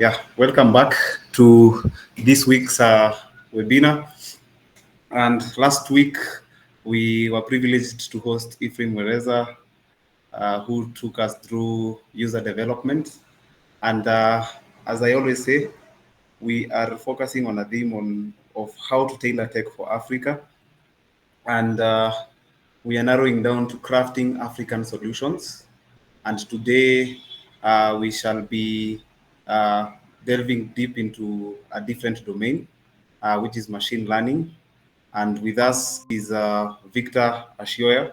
Yeah, welcome back to this week's webinar. And last week, we were privileged to host Ephraim Wereza, who took us through user development. And as I always say, we are focusing on a theme of how to tailor tech for Africa. And we are narrowing down to crafting African solutions. And today we shall be delving deep into a different domain, which is machine learning. And with us is Victor Ashioya.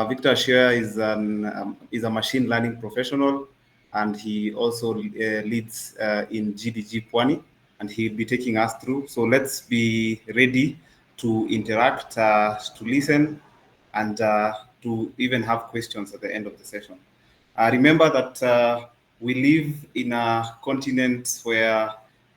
Victor Ashioya is a machine learning professional, and he also leads in GDG Pwani, and he'll be taking us through. So let's be ready to interact, to listen, and to even have questions at the end of the session. Remember that we live in a continent where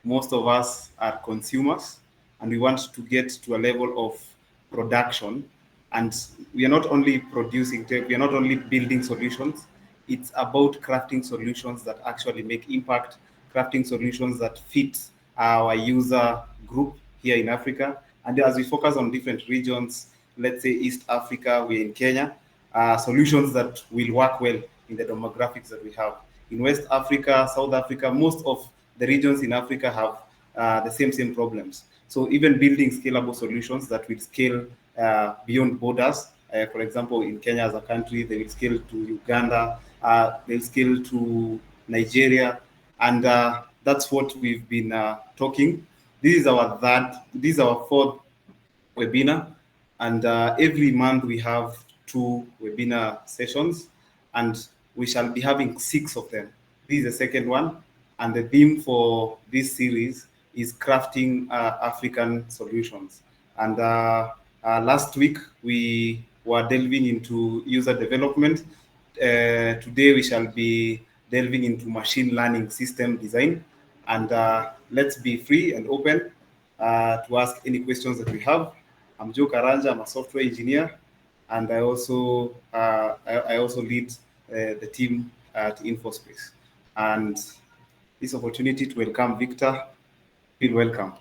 most of us are consumers, and we want to get to a level of production. And we are not only producing tech, we are not only building solutions, it's about crafting solutions that actually make impact, crafting solutions that fit our user group here in Africa. And as we focus on different regions, let's say East Africa, we're in Kenya, solutions that will work well in the demographics that we have. In West Africa, South Africa, most of the regions in Africa have the same problems. So even building scalable solutions that will scale beyond borders. For example, in Kenya as a country, they will scale to Uganda, they'll scale to Nigeria, and that's what we've been talking. This is our fourth webinar, and every month we have 2 webinar sessions, and we shall be having 6 of them. This is the second one, and the theme for this series is crafting African solutions. And last week we were delving into user development. Today we shall be delving into machine learning system design, and let's be free and open to ask any questions that we have. I'm Joe Karanja. I'm a software engineer, and I also lead the team at InfoSpace. And this opportunity to welcome Victor. Feel welcome.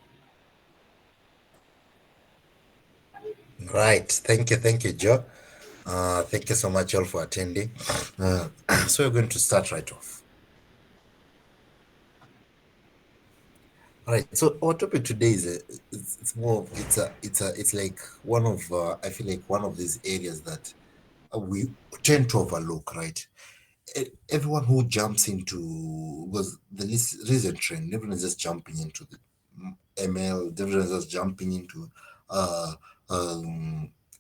Right. Thank you, Joe. Thank you so much all for attending. So we're going to start right off. All right. So our topic today is it's like one of I feel like one of these areas that we tend to overlook, right? Everyone who jumps into was the recent trend. Everyone is just jumping into the ML. Everyone is just jumping into uh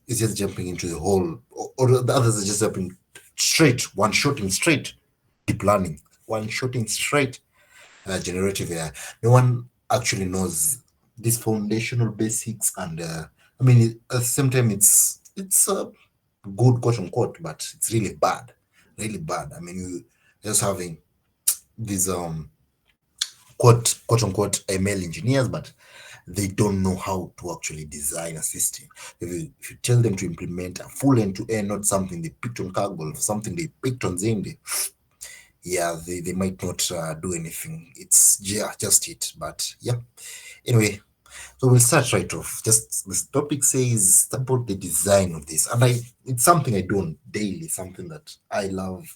is just jumping into the whole, or the others are just jumping straight, one shooting straight deep learning, one shooting straight generative AI. No one actually knows these foundational basics, and I mean, at the same time, it's good quote unquote, but it's really bad. I mean, you just having these quote unquote ML engineers, but they don't know how to actually design a system. If you tell them to implement a full end-to-end, not something they picked on Kaggle, something they picked on Zindi, yeah, they might not do anything. It's just it. But yeah, anyway, so we'll start right off. Just this topic says about the design of this, and it's something I do on daily, something that I love,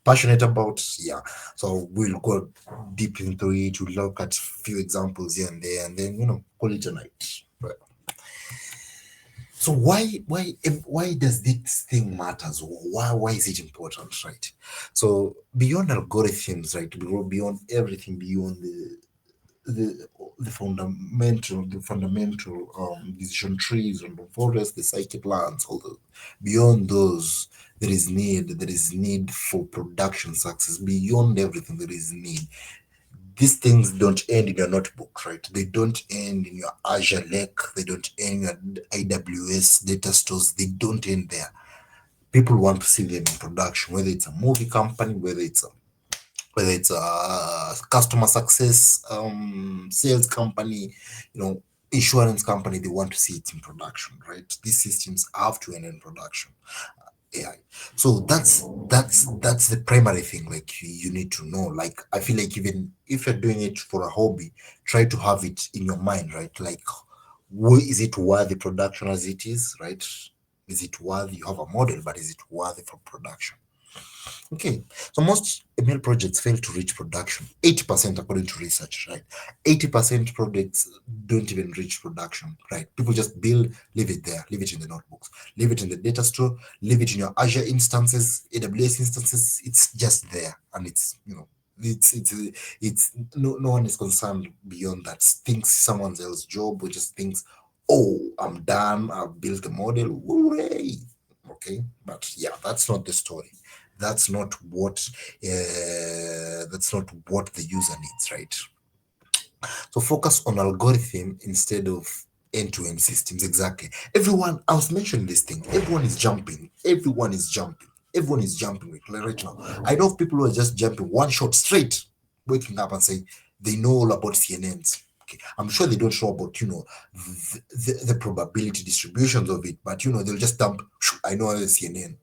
passionate about. Yeah, so we'll go deep into it. We'll look at a few examples here and there, and then call it a night. Right. So why does this thing matters? Why is it important, right? So beyond algorithms, right? Beyond everything, beyond the the fundamental decision trees and the forest, the psychic plans, all the beyond those, there is need for production success. Beyond everything, there is need. These things don't end in your notebook, right? They don't end in your Azure Lake. They don't end in your AWS data stores. They don't end there. People want to see them in production, whether it's a movie company, whether it's a customer success sales company, insurance company. They want to see it in production, right? These systems have to end in production. AI. So that's the primary thing. Like you need to know. Like I feel like even if you're doing it for a hobby, try to have it in your mind, right? Like, is it worthy production as it is, right? Is it worthy? You have a model, but is it worthy for production? Okay, so most ML projects fail to reach production. 80% according to research, right? 80% projects don't even reach production, right? People just build, leave it there, leave it in the notebooks, leave it in the data store, leave it in your Azure instances, AWS instances. It's just there, and it's no one is concerned beyond that. Thinks someone else's job, or just thinks, oh, I'm done. I've built a model. Hooray! Okay, but yeah, that's not the story. That's not what the user needs, right? So focus on algorithm instead of end-to-end systems. Exactly. Everyone, I was mentioning this thing. Everyone is jumping. Everyone is jumping. Everyone is jumping right now. I know of people who are just jumping one shot straight, waking up and saying they know all about CNNs. Okay. I'm sure they don't know about, the probability distributions of it, but they'll just dump. I know the CNN.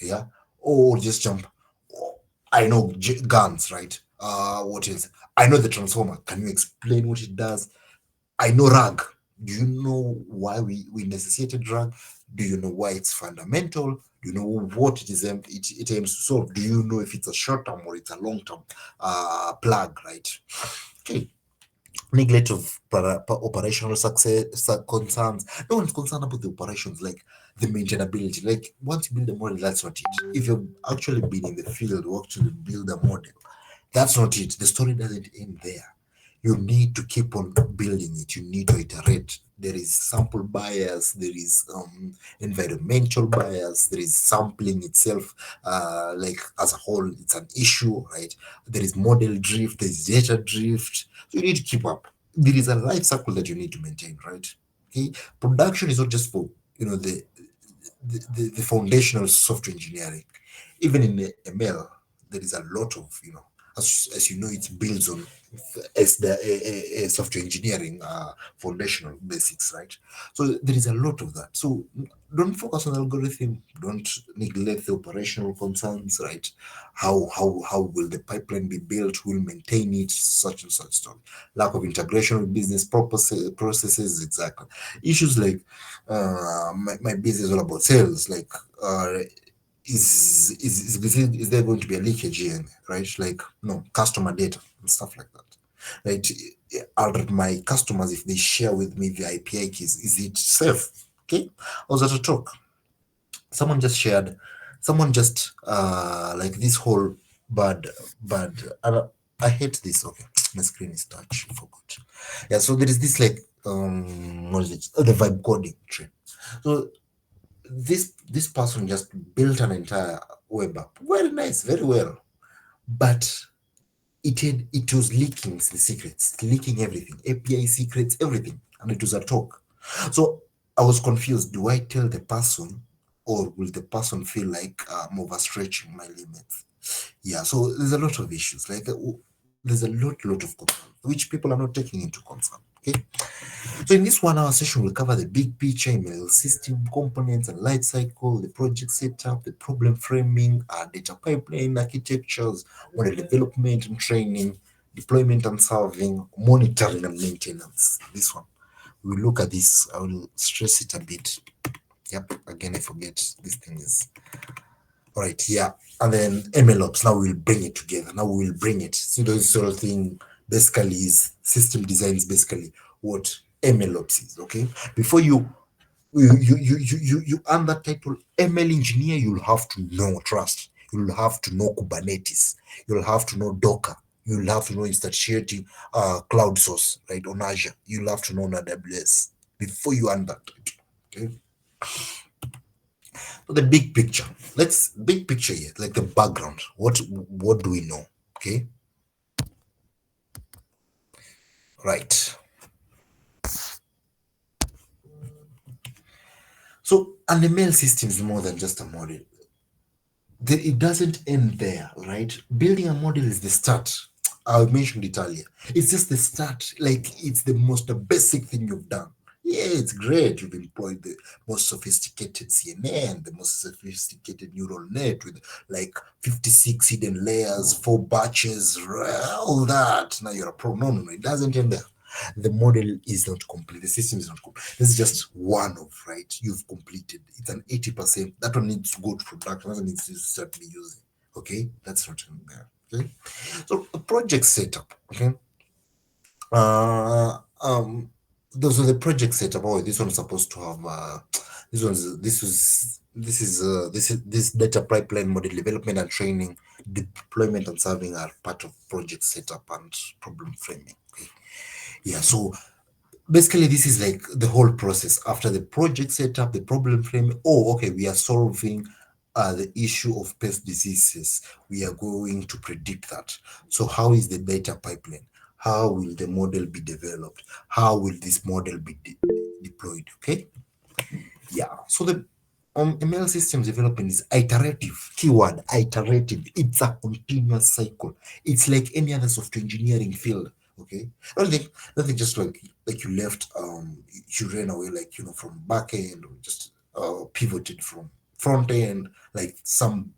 Yeah. Or just jump. "Oh, I know guns, right? What else? I know the transformer. Can you explain what it does? I know rag. Do you know why we necessitated rag? Do you know why it's fundamental? Do you know what it is it aims to solve? Do you know if it's a short term or it's a long term plug, right? Okay. Neglect of operational success concerns. No one's concerned about the operations, like the maintainability. Like once you build a model, that's not it. If you've actually been in the field, worked to build a model, that's not it. The story doesn't end there. You need to keep on building it. You need to iterate. There is sample bias. There is environmental bias. There is sampling itself, like as a whole, it's an issue, right? There is model drift. There is data drift. So you need to keep up. There is a life cycle that you need to maintain, right? Okay. Production is not just for the foundational software engineering. Even in the ML, there is a lot of, as you know, it builds on as the software engineering foundational basics, right? So there is a lot of that. So don't focus on algorithm. Don't neglect the operational concerns, right? How will the pipeline be built? Who will maintain it? Such and such stuff. Lack of integration with business processes, exactly. Issues like my business is all about sales, like is there going to be a leakage here, right? Like no customer data and stuff like that, right? Are my customers, if they share with me the API keys, is it safe? Okay, I was at a talk. Someone just shared. Someone just like this whole bad. I hate this. Okay, my screen is touch. I forgot. Yeah, so there is this like what is it? The vibe coding trend. So this person just built an entire web app. Very nice, very well. But it was leaking the secrets, leaking everything, API secrets, everything. And it was a talk. So I was confused. Do I tell the person or will the person feel like I'm overstretching my limits? Yeah, so there's a lot of issues. Like there's a lot of concerns, which people are not taking into concern. Okay. So in this 1 hour session, we'll cover the big picture, email system components and life cycle, the project setup, the problem framing, data pipeline architectures, model development and training, deployment and serving, monitoring and maintenance. This one. We'll look at this. I will stress it a bit. Yep, again, I forget this thing is all right, yeah. And then MLOps, now we'll bring it together. Now we'll bring it. So those sort of thing basically is system design is basically what MLOps is, okay? Before you earn that title, ML engineer, you'll have to know trust. You'll have to know Kubernetes. You'll have to know Docker. You'll have to know instantiating cloud source, right, on Azure. You'll have to know on AWS before you earn that title, okay? The big picture. Let's big picture here, like the background. What do we know? Okay, right. So an ML system is more than just a model. It doesn't end there, right? Building a model is the start. I mentioned it earlier. It's just the start. Like it's the most basic thing you've done. Yeah, it's great. You've employed the most sophisticated CNN, the most sophisticated neural net with like 56 hidden layers, 4 batches, all that. Now you're a pro. No, no, no. It doesn't end there. The model is not complete. The system is not complete. This is just one of, right? You've completed. It's an 80%. That one needs to go to production. That one needs to start to be using. Okay? That's not in there. Okay? So a project setup. Okay? Uh, um, those are the project setup. Oh, this one's supposed to have this data pipeline model development and training, deployment and serving are part of project setup and problem framing. Okay. Yeah, so basically this is like the whole process after the project setup, the problem frame. Oh, okay, we are solving the issue of pest diseases. We are going to predict that. So how is the data pipeline? How will the model be developed? How will this model be deployed? Okay. Yeah. So the ML systems development is iterative. Keyword iterative. It's a continuous cycle. It's like any other software engineering field. Okay. Nothing just like you left you ran away like from back end or just pivoted from front end, like some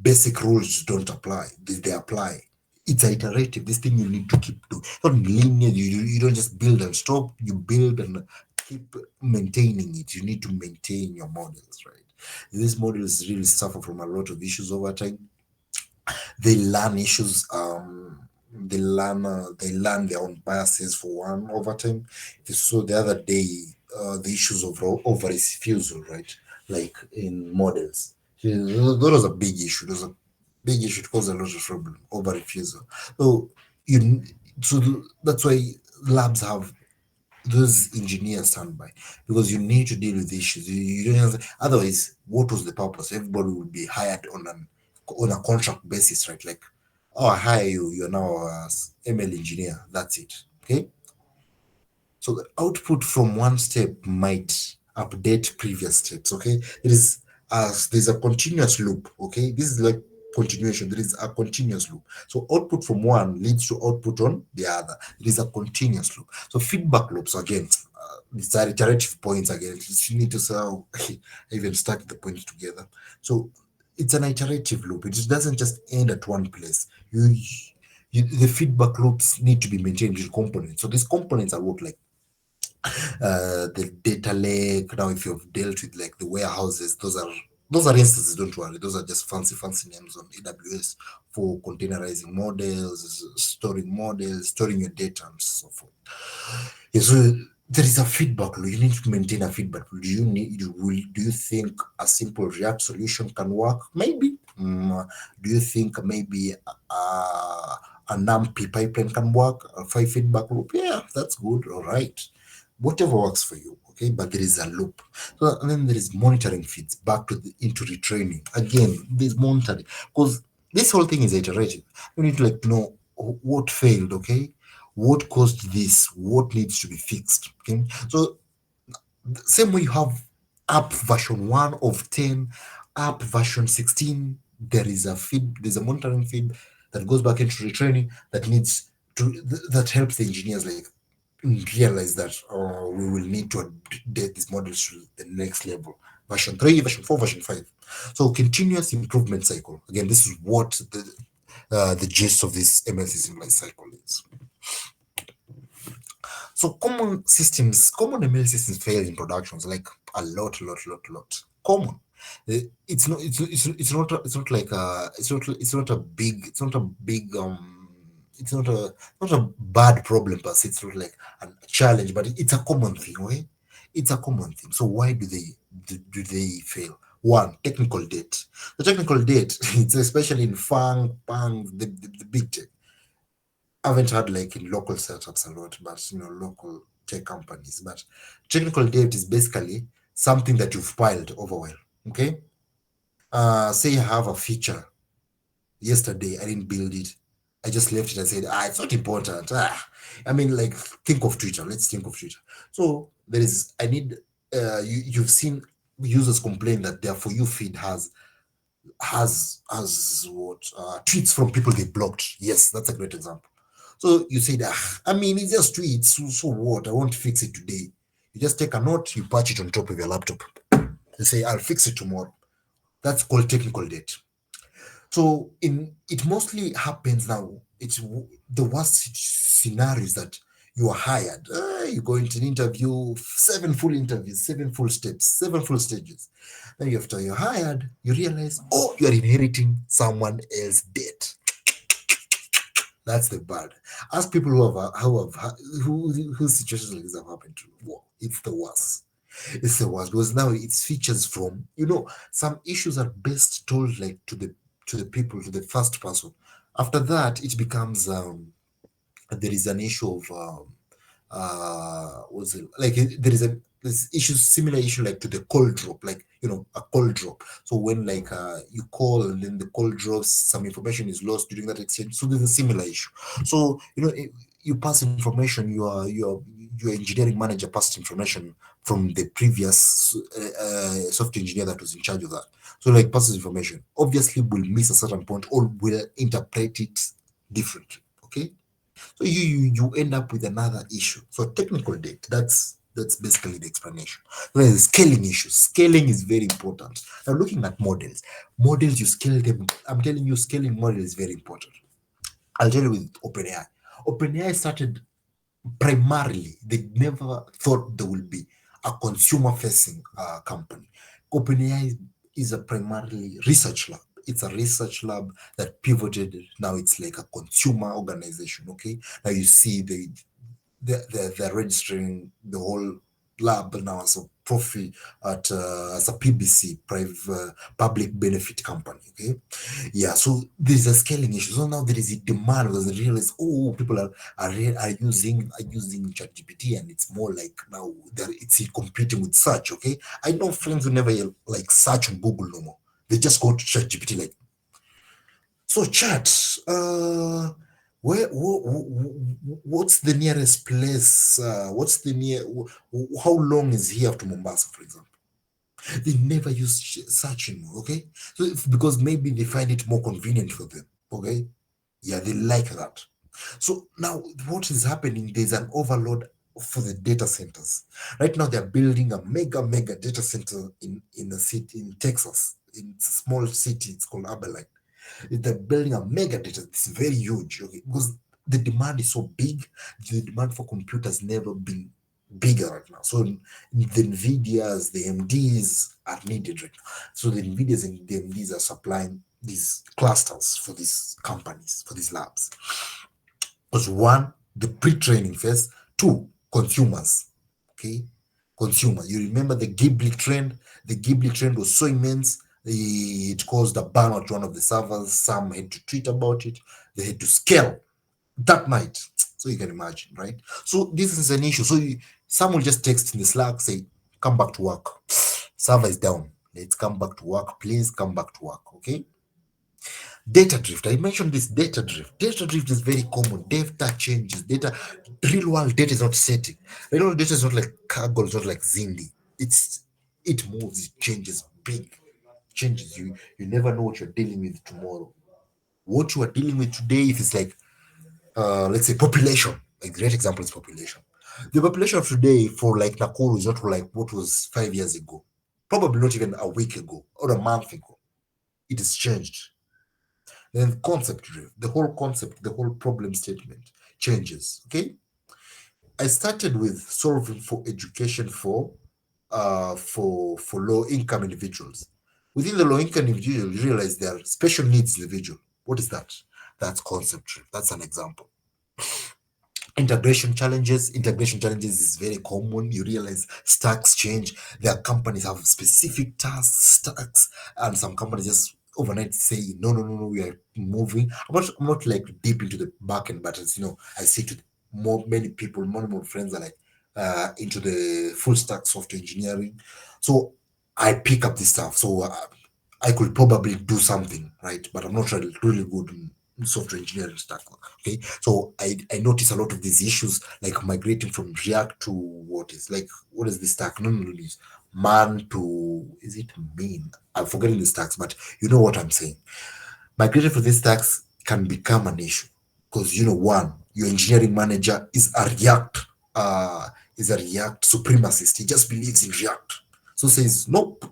basic rules don't apply. They apply. It's iterative. This thing you need to keep doing. Not linear. You don't just build and stop. You build and keep maintaining it. You need to maintain your models, right? These models really suffer from a lot of issues over time. They learn issues. They learn their own biases for one over time. So the other day, the issues of over refusal, right? Like in models, yeah, that was a big issue. There was a big issue. It caused a lot of trouble over refusal. So you, so that's why labs have those engineers stand by, because you need to deal with issues. You don't have, otherwise, what was the purpose? Everybody would be hired on a contract basis, right? Like, oh, I hire you. You're now a ML engineer. That's it. Okay. So the output from one step might update previous steps. Okay, there's a continuous loop. Okay, this is like continuation. There is a continuous loop. So output from one leads to output on the other. It is a continuous loop. So feedback loops again. These are iterative points again. You need to say how even stack the points together. So it's an iterative loop. It just doesn't just end at one place. The feedback loops need to be maintained with components. So these components are what, like the data lake. Now, if you've dealt with like the warehouses, those are instances. Don't worry, those are just fancy names on AWS for containerizing models, storing your data, and so forth. Yeah, so there is a feedback loop. You need to maintain a feedback loop. Do you think a simple React solution can work? Maybe. Do you think maybe a NumPy pipeline can work? A five feedback loop? Yeah, that's good. All right. Whatever works for you. Okay, but there is a loop. So and then there is monitoring feeds back to into retraining. Again, there's monitoring because this whole thing is iterative. You need to like know what failed. Okay, what caused this, what needs to be fixed. Okay, so same way you have app version 1 of 10, app version 16, there's a monitoring feed that goes back into retraining that needs to that helps the engineers like realize that we will need to update these models to the next level, version 3, version 4, version 5. So continuous improvement cycle. Again, this is what the gist of this ML system life cycle is. So common ML systems fail in productions like a lot. Common. It's not like it's not a bad problem, but it's not like a challenge, but it's a common thing, right? It's a common thing. So why do they fail? One, technical debt. The technical debt, it's especially in Pang, the big tech. I haven't had like in local setups a lot, but local tech companies. But technical debt is basically something that you've piled over well. Okay. Say I have a feature. Yesterday I didn't build it. I just left it and said, it's not important. I mean, like, think of Twitter. Let's think of Twitter. So you've seen users complain that their For You feed has what tweets from people they blocked. Yes, that's a great example. So you said, I mean, it's just tweets. So what? I want to fix it today. You just take a note, you patch it on top of your laptop. You say, I'll fix it tomorrow. That's called technical debt. So in it mostly happens now. It's the worst scenarios that you are hired. You go into an interview, 7 full interviews, 7 full steps, 7 full stages. Then after you're hired, you realize, oh, you are inheriting someone else's debt. That's the bad. Ask people whose situations like this have happened to. Whoa, it's the worst. It's the worst because now it's features from some issues are best told like to the people, to the first person. After that, it becomes there is an issue of what's it like there is a this issue, similar issue like to the call drop, like a call drop. So when like you call and then the call drops, some information is lost during that exchange, so there's a similar issue. So you pass information, your engineering manager passed information from the previous software engineer that was in charge of that. So like passes information, obviously will miss a certain point or will interpret it differently. Okay, so you end up with another issue. So technical debt, that's basically the explanation. There's scaling issues. Scaling is very important. Now looking at models you scale them. I'm telling you, scaling model is very important. I'll tell you with OpenAI. OpenAI started primarily, they never thought there will be a consumer facing company. OpenAI is a primarily research lab. It's a research lab that pivoted. Now it's like a consumer organization. Okay, now you see they're registering the whole lab now as a profit as a PBC, private public benefit company. Okay, yeah, so there's a scaling issue. So now there is a demand because they realize, oh, people are using ChatGPT, and it's more like now it's competing with search. Okay, I know friends who never like search on Google no more. They just go to ChatGPT like, so chat, what's the nearest place? What's the near? How long is here to Mombasa, for example? They never use search anymore. Okay, so it's because maybe they find it more convenient for them. Okay, yeah, they like that. So now what is happening? There's an overload for the data centers. Right now they're building a mega data center in a city in Texas. In a small city, it's called Abilene. They're building a mega data. It's very huge, okay, because the demand is so big. The demand for computers never been bigger right now. So the Nvidias, the MDs are needed right now. So the Nvidias and the MDs are supplying these clusters for these companies, for these labs. Because one, the pre-training phase. Two, consumers. Okay, consumers. You remember the Ghibli trend? The Ghibli trend was so immense. It caused a burnout to one of the servers. Some had to tweet about it. They had to scale that night. So you can imagine, right? So this is an issue. So some will just text in the Slack, say, come back to work. Server is down. Let's come back to work. Please come back to work. Okay. Data drift. I mentioned this data drift. Data drift is very common. Data changes. Real world data is not static. Real world data is not like Kaggle, it's not like Zindi. It moves, it changes big. Changes. You never know what you're dealing with tomorrow. What you are dealing with today, if it's like let's say population, a great example is population. The population of today for like Nakuru is not like what was 5 years ago. Probably not even a week ago or a month ago. It has changed. Then concept drift, the whole concept, the whole problem statement changes. Okay. I started with solving for education for low income individuals. Within the low income individual, you realize there are special needs individual. What is that? That's concept drift. That's an example. Integration challenges is very common. You realize stacks change. Their companies have specific tasks, stacks, and some companies just overnight say no, we are moving. I'm not like deep into the back end, but as I say to many people, more friends are like into the full stack software engineering. So I pick up this stuff. So I could probably do something, right? But I'm not really good in software engineering stack. Okay, so I notice a lot of these issues, like migrating from React to what is the stack? No, it's man to, is it mean? I'm forgetting the stacks, but you know what I'm saying. Migrating from these stacks can become an issue because one, your engineering manager is a is a React supremacist. He just believes in React. So says, nope,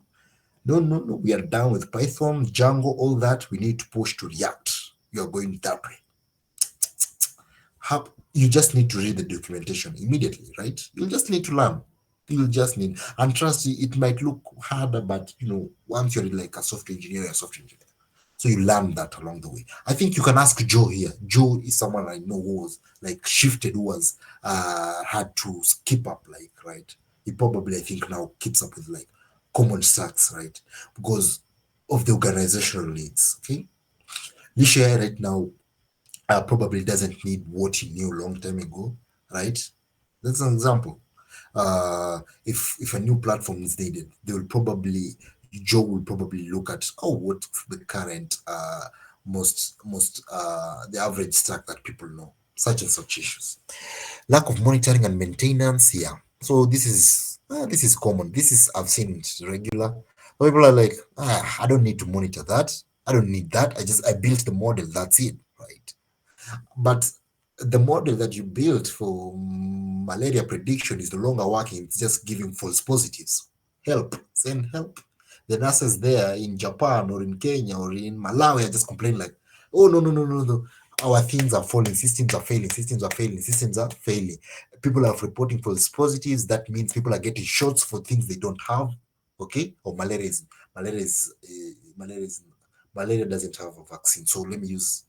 no, no, no. We are done with Python, Django, all that. We need to push to React. You are going that way. How you just need to read the documentation immediately, right? You'll just need to learn. You'll just need, and trust me, it might look harder, but once you're like a software engineer, you're a software engineer. So you learn that along the way. I think you can ask Joe here. Joe is someone I know who was like shifted, who was had to keep up, like, right? He probably, I think, now keeps up with like common stacks, right? Because of the organizational needs. Okay. Lisha right now probably doesn't need what he knew long time ago, right? That's an example. If a new platform is needed, they will probably Joe will probably look at, oh, what's the current most the average stack that people know, such and such issues. Lack of monitoring and maintenance, yeah. So this is common. This is I've seen it regular. People are like, I don't need to monitor that. I don't need that. I built the model. That's it, right? But the model that you built for malaria prediction is no longer working. It's just giving false positives. Help, send help. The nurses there in Japan or in Kenya or in Malawi are just complaining like, oh, no, no, no, no, no. Our things are falling, systems are failing, systems are failing, systems are failing. People are reporting false positives. That means people are getting shots for things they don't have. Okay? Or malaria is, malaria is, malaria doesn't have a vaccine. So let me use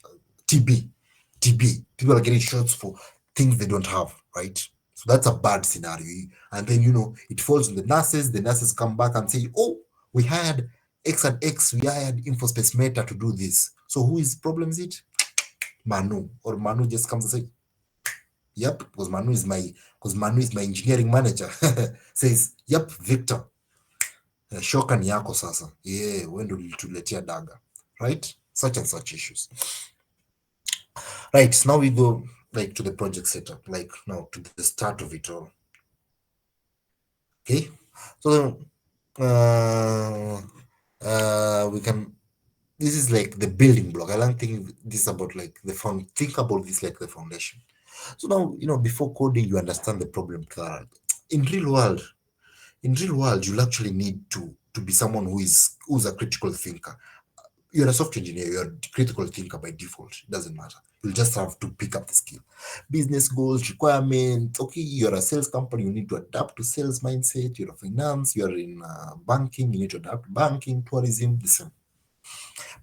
TB. TB. People are getting shots for things they don't have, right? So that's a bad scenario. And then, it falls on the nurses. The nurses come back and say, oh, we hired X and X, we hired InfoSpace Meta to do this. So who is problem is it? Manu. Or Manu just comes and says, yep, because Manu is my engineering manager. Says, yep, Victor. Shoka ni yako sasa. Yeah, when do ulituletea daga? Right? Such and such issues. Right, so now we go like to the project setup, like now to the start of it all. Okay, so we can. This is like the building block. I don't think this about like the found. Think about this like the foundation. So now before coding, you understand the problem thoroughly. In real world, you'll actually need to be someone who's a critical thinker. You're a software engineer, you're a critical thinker by default. It doesn't matter. You'll just have to pick up the skill. Business goals, requirements. Okay, you're a sales company, you need to adapt to sales mindset. You're a finance, you're in banking, you need to adapt to banking, tourism, the same.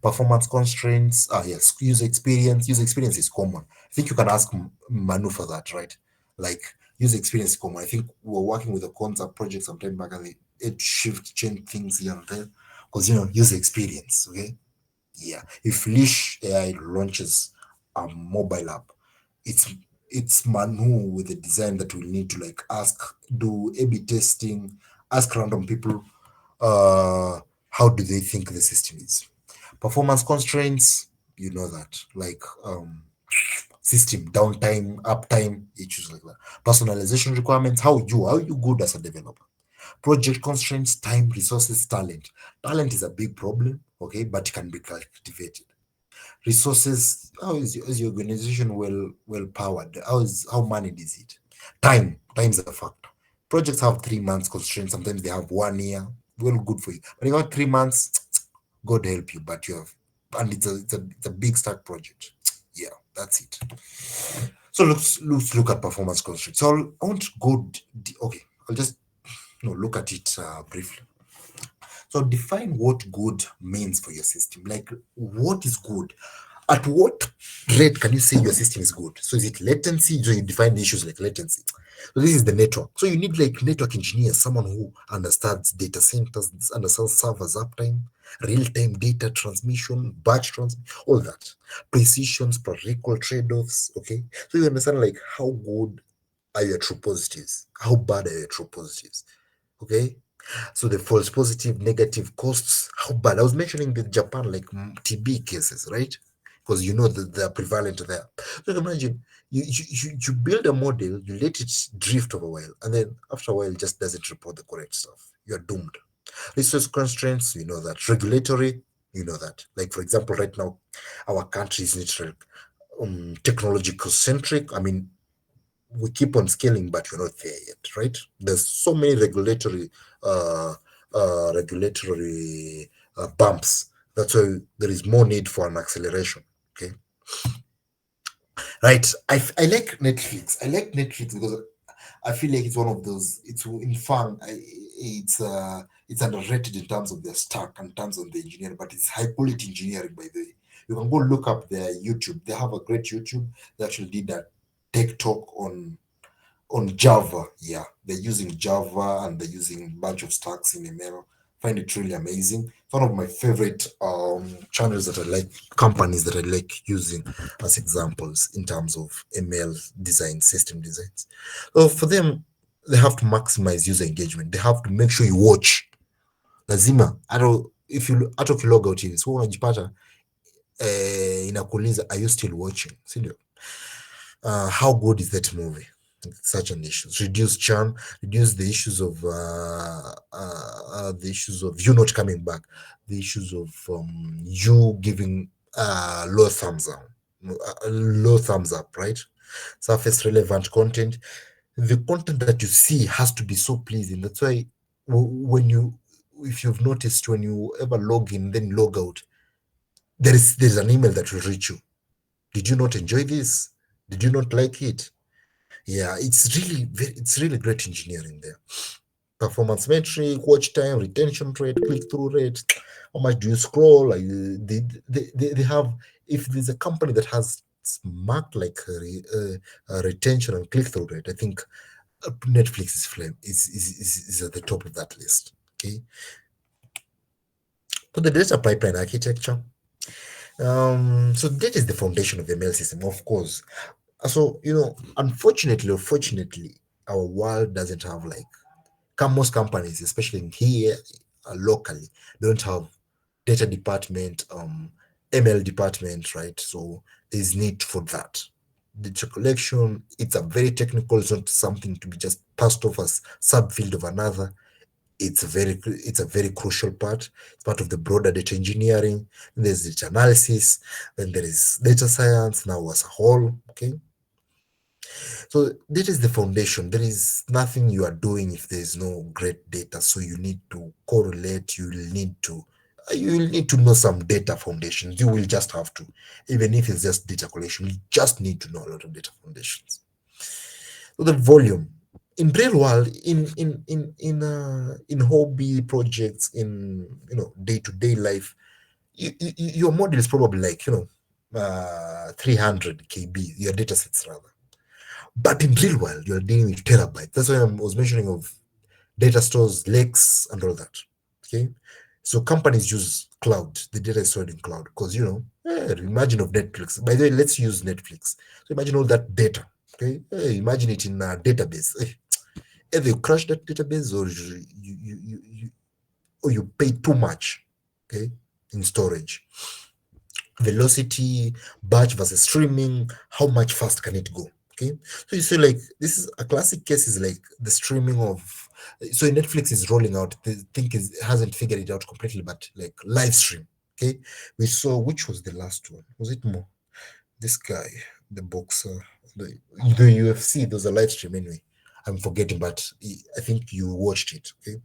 Performance constraints, yes, user experience. User experience is common. I think you can ask Manu for that, right? Like, user experience is common. I think we were working with a concept project sometime back and it change things here and there. Because, user experience, okay? Yeah, if Leash AI launches a mobile app, it's it's Manu with the design that will need to like ask, do A/B testing, ask random people, how do they think the system is? Performance constraints, you know that, like system downtime, uptime, issues like that. Personalization requirements, how you good as a developer? Project constraints, time, resources, talent. Talent is a big problem, okay, but it can be cultivated. Resources, how is your organization well powered? How managed is it? Time is a factor. Projects have 3 months constraints, sometimes they have 1 year. Well, good for you, but you got 3 months, God help you, but you have, and it's a big stack project. Yeah, that's it. So let's look at performance constraints. So I want to go okay, I'll just look at it briefly. So define what good means for your system. Like, what is good? At what rate can you say your system is good? So is it latency? So you define the issues like latency. So this is the network. So you need like network engineers, someone who understands data centers, understands servers uptime, real-time data transmission, batch transmission, all that. Precisions, per recall trade-offs. Okay. So you understand like how good are your true positives? How bad are your true positives? Okay. So the false positive, negative costs, how bad? I was mentioning the Japan like TB cases, right? Because that they're prevalent there. So imagine you build a model, you let it drift over a while, and then after a while it just doesn't report the correct stuff. You're doomed. Resource constraints, you know that. Regulatory, you know that. Like for example, right now, our country is literally technological centric. I mean, we keep on scaling, but we're not there yet, right? There's so many uh, regulatory bumps. That's why there is more need for an acceleration. Okay, right. I like Netflix. I like Netflix because I feel like it's one of those. It's in fun. It's underrated in terms of their stack and in terms of the engineering, but it's high quality engineering. By the way, you can go look up their YouTube. They have a great YouTube. They actually did that tech talk on Java. Yeah, they're using Java and they're using a bunch of stacks in ML. Find it really amazing. It's one of my favorite channels that I like, companies that I like using as examples in terms of ML design, system designs. So for them, they have to maximize user engagement. They have to make sure you watch. Lazima, hata ukilog out hivi, so unajipata inakuuliza, are you still watching? Si ndio? How good is that movie? Such an issue. Reduce churn, reduce the issues of you not coming back, the issues of you giving low thumbs up, right? Surface relevant content. The content that you see has to be so pleasing. That's why when you, if you've noticed, when you ever log in then log out, there's an email that will reach you. Did you not enjoy this? Did you not like it? Yeah, it's really great engineering there. Performance metric, watch time, retention rate, click-through rate. How much do you scroll? They have, if there's a company that has marked like retention and click-through rate, I think Netflix is at the top of that list. Okay. So the data pipeline architecture. So data is the foundation of the ML system, of course. So, unfortunately or fortunately, our world doesn't have like, most companies, especially in here locally, don't have data department, ML department, right? So there's need for that. Data collection, it's a very technical, it's not something to be just passed off as subfield of another. It's a very crucial part. It's part of the broader data engineering. There's data analysis, then there is data science now as a whole. Okay. So data is the foundation. There is nothing you are doing if there is no great data. So you need to correlate. You will need to know some data foundations. You will just have to, even if it's just data collection, you just need to know a lot of data foundations. So the volume in real world, in hobby projects, in day-to-day life, your model is probably like 300 KB, your data sets rather. But in real world, you're dealing with terabytes. That's why I was mentioning of data stores, lakes, and all that. Okay. So companies use cloud. The data is stored in cloud because, imagine of Netflix. By the way, let's use Netflix. So imagine all that data. Okay. Imagine it in a database. Either you crash that database or you pay too much. Okay. In storage. Velocity, batch versus streaming, how much fast can it go? Okay, so you see, like, this is a classic case, is like the streaming of, so Netflix is rolling out, the thing is, hasn't figured it out completely, but like live stream. Okay, we saw, which was the last one, was it more this guy, the boxer, the UFC, those are live stream anyway, I'm forgetting, but I think you watched it. Okay,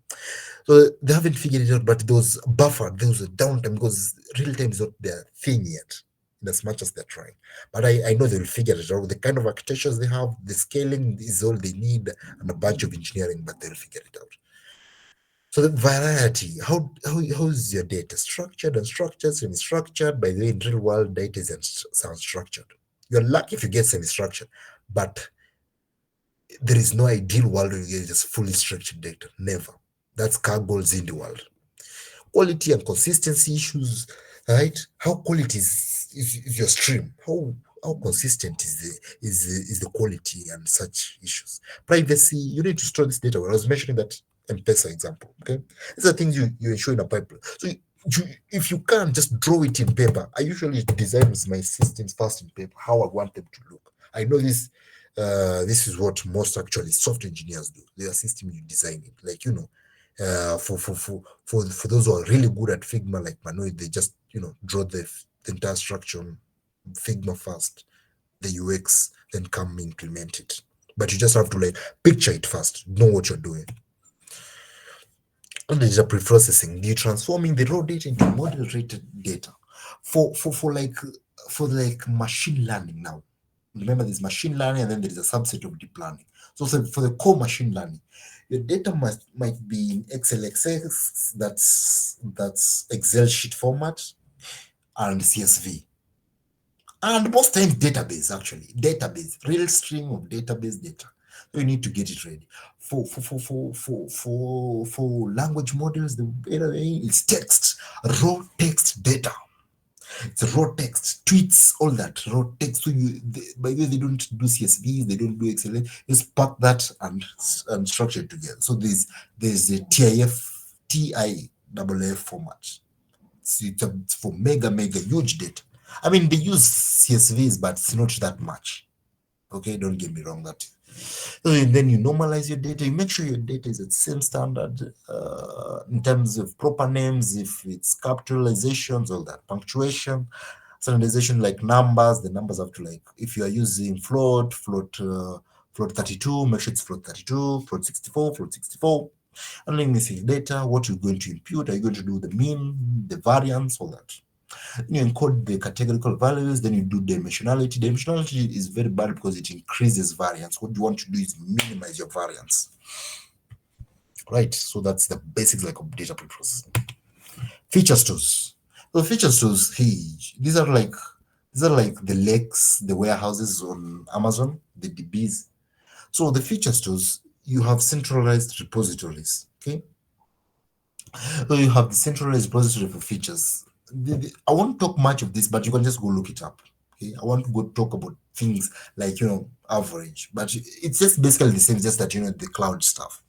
so they haven't figured it out, but those buffer, those downtime, because real time is not their thing yet, in as much as they're trying. But I know they'll figure it out. The kind of architectures they have, the scaling is all they need, and a bunch of engineering, but they'll figure it out. So the variety, how is your data structured, unstructured, semi-structured? By the way, in real world, data is unstructured. You're lucky if you get semi-structured, but there is no ideal world where you get just fully structured data. Never. That's car goals in the world. Quality and consistency issues, right? How quality is your stream? How consistent is the quality and such issues? Privacy, you need to store this data. I was mentioning that M-Pesa example. Okay, these are things you ensure in a pipeline. So if you can't just draw it in paper, I usually design my systems first in paper, how I want them to look. I know this. This is what most actually software engineers do. They are system you design it, like for those who are really good at Figma, like Manoy, they just draw the entire structure on Figma first, the UX, then come implement it. but you just have to like picture it first, know what you're doing. And data preprocessing, you're transforming the raw data into model rated data for machine learning now. Remember, there's machine learning and then there is a subset of deep learning. So for the core machine learning, your data might be in XLXX, that's Excel sheet format, and CSV. And most times database, real stream of database data. So you need to get it ready. For language models, the better way is text, raw text data. It's raw text, tweets, all that raw text. So by the way, they don't do CSVs, they don't do XLS. Just pack that and structure it together. So there's a TIFF format. It's for mega huge data. I mean, they use CSVs, but it's not that much. Okay, don't get me wrong. That and then you normalize your data. You make sure your data is at the same standard in terms of proper names, if it's capitalizations, all that, punctuation, standardization like numbers. The numbers have to like, if you are using float 32, make sure it's float 32, float 64, float 64. And then missing data, what you're going to impute, are you going to do the mean, the variance, all that. Then you encode the categorical values, then you do dimensionality. Dimensionality is very bad because it increases variance. What you want to do is minimize your variance. Right, so that's the basics like of data preprocessing. Feature stores. So feature stores, hey, these are like the lakes, the warehouses on Amazon, the DBs. So the feature stores, you have centralized repositories. Okay, so you have the centralized repository for features. I won't talk much of this, but you can just go look it up. Okay, I want to go talk about things like average, but it's just basically the same, just that the cloud stuff.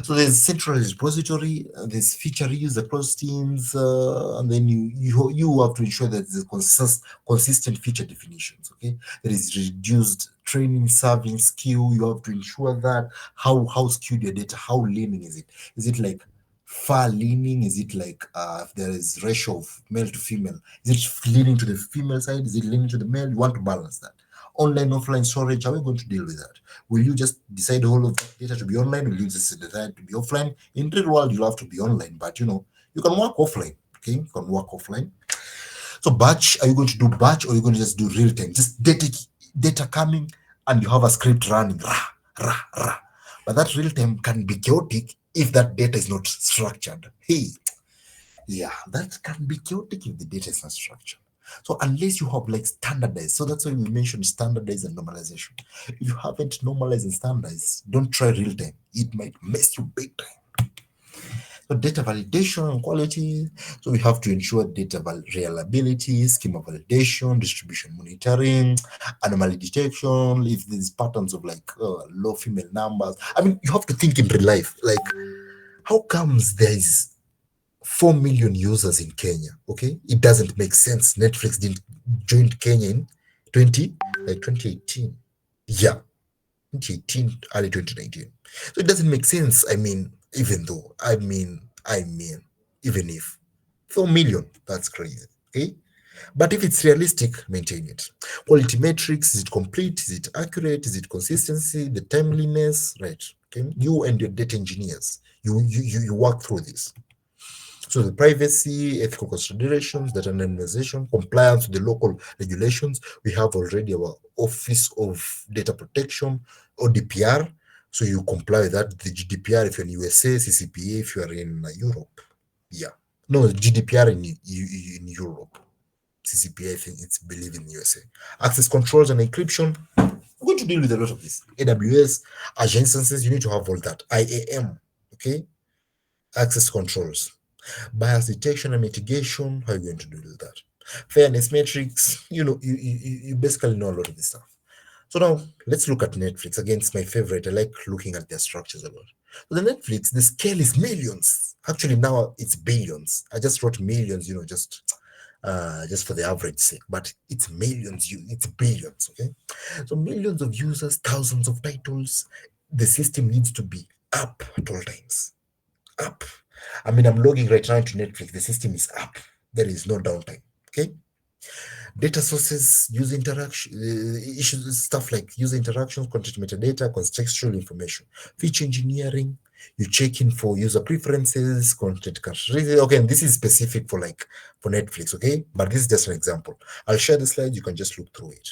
So there's centralized repository, there's feature reuse across teams, and then you have to ensure that there's consistent feature definitions. Okay, there is reduced training, serving, skew. You have to ensure that how skewed your data, how leaning is it? Is it like far leaning? Is it like if there is ratio of male to female? Is it leaning to the female side? Is it leaning to the male? You want to balance that. Online, offline storage, how are we going to deal with that? Will you just decide all of that data to be online? Will you just decide to be offline? In real world, you'll have to be online, but you can work offline. Okay, you can work offline. So batch, are you going to do batch or are you going to just do real time? Just data coming and you have a script running. Rah, rah, rah. But that real time can be chaotic if that data is not structured. Hey, yeah, that can be chaotic if the data is not structured. So unless you have like standardized, so that's why we mentioned standardize and normalization. If you haven't normalized and standardized, don't try real time. It might mess you big time. So data validation and quality. So we have to ensure data reliability, schema validation, distribution monitoring, anomaly detection. If there's patterns of like low female numbers, I mean, you have to think in real life. Like, how comes there is 4 million users in Kenya? Okay, it doesn't make sense. Netflix didn't join Kenya in 2018. Yeah, 2018, early 2019. So it doesn't make sense. I mean, even if 4 million, that's crazy. Okay. But if it's realistic, maintain it. Quality metrics, is it complete? Is it accurate? Is it consistency? The timeliness, right? Okay. You and your data engineers, you work through this. So the privacy, ethical considerations, data anonymization, compliance with the local regulations. We have already our Office of Data Protection, ODPR. So you comply with that. The GDPR if you're in USA, CCPA if you are in Europe. Yeah. No, GDPR in Europe. CCPA, I think it's believed in USA. Access controls and encryption. We're going to deal with a lot of this. AWS, Azure instances, you need to have all that. IAM, okay? Access controls. Bias detection and mitigation, how are you going to do that? Fairness metrics, you basically know a lot of this stuff. So now let's look at Netflix. Again, it's my favorite. I like looking at their structures a lot. So the Netflix, the scale is millions. Actually, now it's billions. I just wrote millions, just for the average sake, but it's millions, it's billions, okay? So millions of users, thousands of titles. The system needs to be up at all times. Up. I mean, I'm logging right now into Netflix. The system is up. There is no downtime. Okay. Data sources, user interaction, issues, stuff like user interactions, content metadata, contextual information. Feature engineering, you check in for user preferences, content characteristics. Okay, and this is specific for like for Netflix, okay? But this is just an example. I'll share the slides, you can just look through it.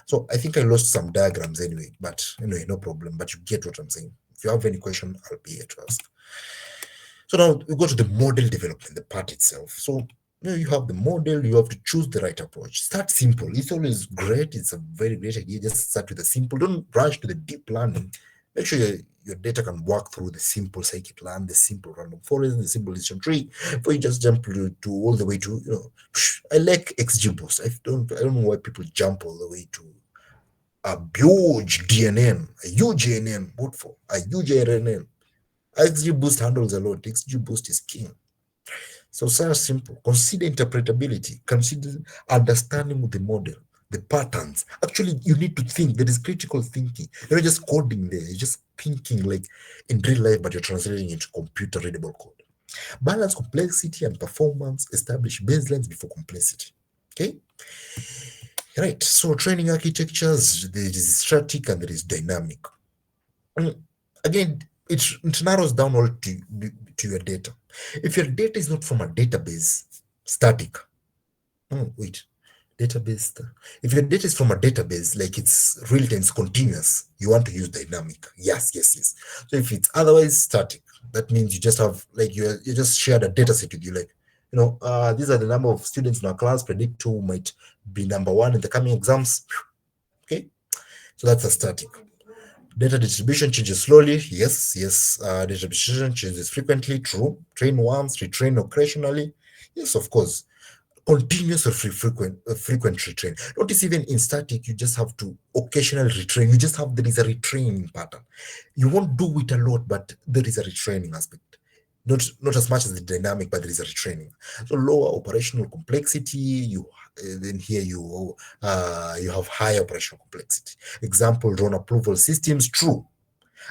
So I think I lost some diagrams anyway, but anyway, no problem. But you get what I'm saying. If you have any question, I'll be here to ask. So now we go to the model development, the part itself. So you have the model, you have to choose the right approach. Start simple. It's always great. It's a very great idea. Just start with the simple. Don't rush to the deep learning. Make sure your data can work through the simple scikit-learn, the simple random forest, the simple decision tree. Before you just jump to all the way to, I like XGBoost. I don't know why people jump all the way to a huge DNN, a huge ANN. What for? A huge RNN. XGBoost handles a lot. XGBoost is king. So start simple. Consider interpretability. Consider understanding the model, the patterns. Actually, you need to think. There is critical thinking. You're not just coding there. You're just thinking like in real life, but you're translating into computer readable code. Balance complexity and performance. Establish baselines before complexity. Okay. Right. So training architectures, there is static and there is dynamic. Again, it narrows down all to your data. If your data is not from a database, static. Wait, database. If your data is from a database, like it's real time, it's continuous, you want to use dynamic. Yes, yes, yes. So if it's otherwise static, that means you just have like you just shared a data set with you, like these are the number of students in our class. Predict who might be number one in the coming exams. Okay, so that's a static. Data distribution changes slowly. Yes, yes. Data distribution changes frequently. True. Train once, retrain occasionally. Yes, of course. Continuous or frequent retrain. Notice even in static, you just have to occasionally retrain. There is a retraining pattern. You won't do it a lot, but there is a retraining aspect. Not as much as the dynamic, but there is a retraining. So lower operational complexity. Then here you have high operational complexity. Example: drone approval systems. True.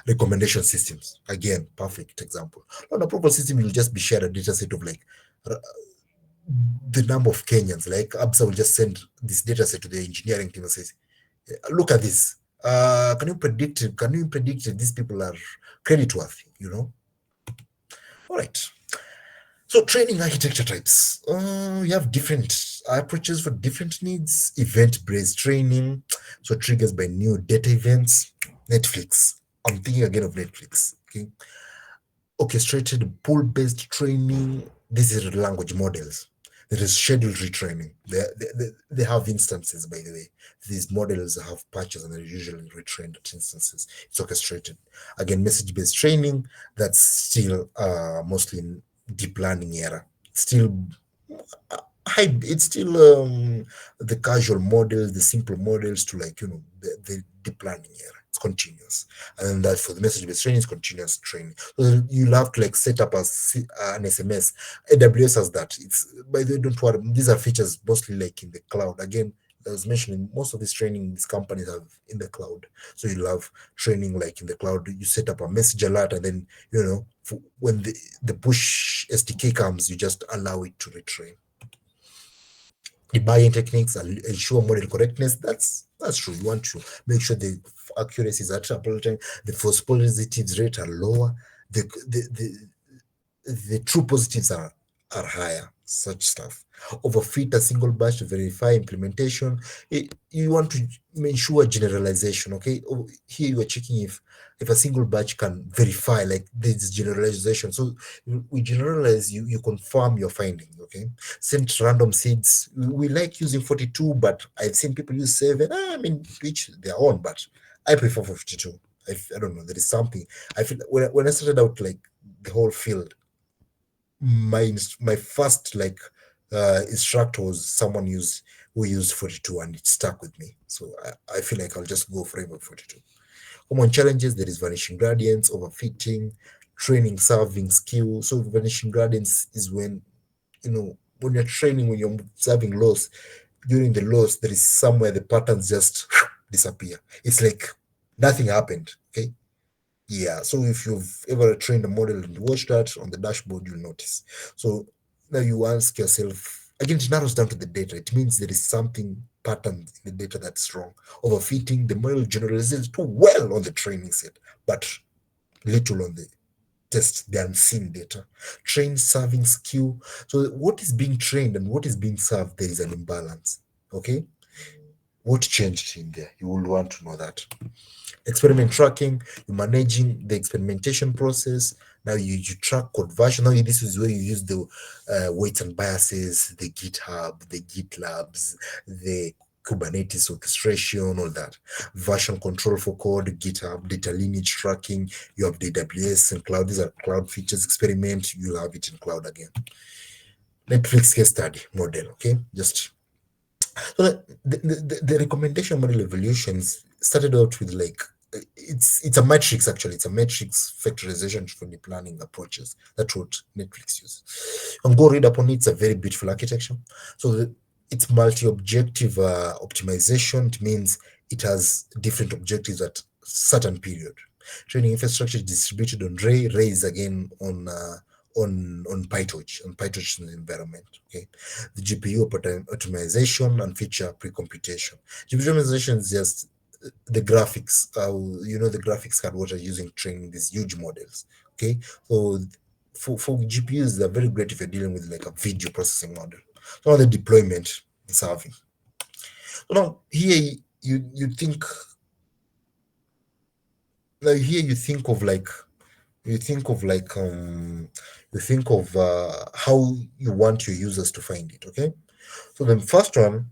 Recommendation systems. Again, perfect example. On approval system, you'll just be shared a data set of like the number of Kenyans. Like ABSA will just send this data set to the engineering team and says, look at this. Can you predict if these people are credit worthy? All right. So training architecture types. You have different approaches for different needs. Event-based training. So triggers by new data events. Netflix. I'm thinking again of Netflix. Okay. Orchestrated pool-based training. This is language models. There is scheduled retraining. They have instances, by the way. These models have patches and they're usually retrained at instances. It's orchestrated. Again, message-based training, that's still mostly in deep learning era. Still it's still the casual models, the simple models to like, the deep learning era. It's continuous. And then that for the message-based training is continuous training. So you'll have to like set up an SMS. AWS has that. It's, by the way, don't worry. These are features mostly like in the cloud. Again, I was mentioning most of this training these companies have in the cloud. So you'll have training like in the cloud. You set up a message alert and then, when the push SDK comes, you just allow it to retrain. Debugging techniques ensure model correctness. That's true. You want to make sure the accuracy is at the false positives rate are lower. The true positives are higher. Such stuff. Overfit a single batch to verify implementation. You want to ensure generalization. Okay. Here you are checking if a single batch can verify, like this generalization. So we generalize, you confirm your finding. Okay. Send random seeds. We like using 42, but I've seen people use 7. I mean, each their own, but I prefer 52. I don't know. There is something. I feel when I started out like the whole field, my first like instructor was someone who used 42 and it stuck with me. So I feel like I'll just go forever 42. Common challenges: there is vanishing gradients, overfitting, training serving skill. So vanishing gradients is when when you're training, when you're observing loss, during the loss, there is somewhere the patterns just disappear. It's like nothing happened. Okay. Yeah. So if you've ever trained a model and watched that on the dashboard, you'll notice. So now you ask yourself, Again, it narrows down to the data. It means there is something pattern in the data that's wrong. Overfitting, the model generalizes too well on the training set, but little on the test, the unseen data. Train serving skew. So what is being trained and what is being served, there is an imbalance. Okay. What changed in there? You will want to know that. Experiment tracking, you're managing the experimentation process. Now you track code version. Now this is where you use the weights and biases, the GitHub, the GitLabs, the Kubernetes orchestration, all that. Version control for code, GitHub, data lineage tracking. You have the AWS and cloud. These are cloud features. Experiment, you'll have it in cloud again. Netflix case study model. Okay, just so the recommendation model evolutions started out with like it's a matrix actually. It's a matrix factorization for the planning approaches. That's what Netflix uses. And go read up on it. It's a very beautiful architecture. So it's multi-objective optimization. It means it has different objectives at certain period. Training infrastructure is distributed on Ray. Ray is again on PyTorch, environment. Okay, the GPU optimization and feature pre-computation. GPU optimization is just the graphics. The graphics card what are using training these huge models. Okay, so for GPUs, they're very great if you're dealing with like a video processing model. So now the deployment is having. So now here you think now here you think of like you think of how you want your users to find it. Okay, so the first one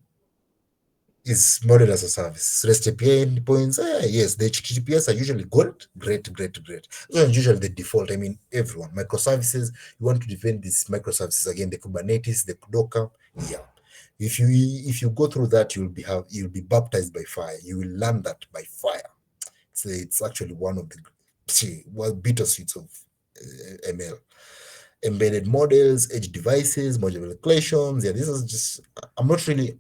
is model as a service. REST API endpoints, yes, the HTTPS are usually great. Those are usually the default. I mean, everyone. Microservices, you want to defend these microservices again, the Kubernetes, the Docker, yeah. If you go through that, you'll be baptized by fire. You will learn that by fire. It's actually one of the bitter sweets of ML. Embedded models, edge devices, modular collections. Yeah, this is just, I'm not really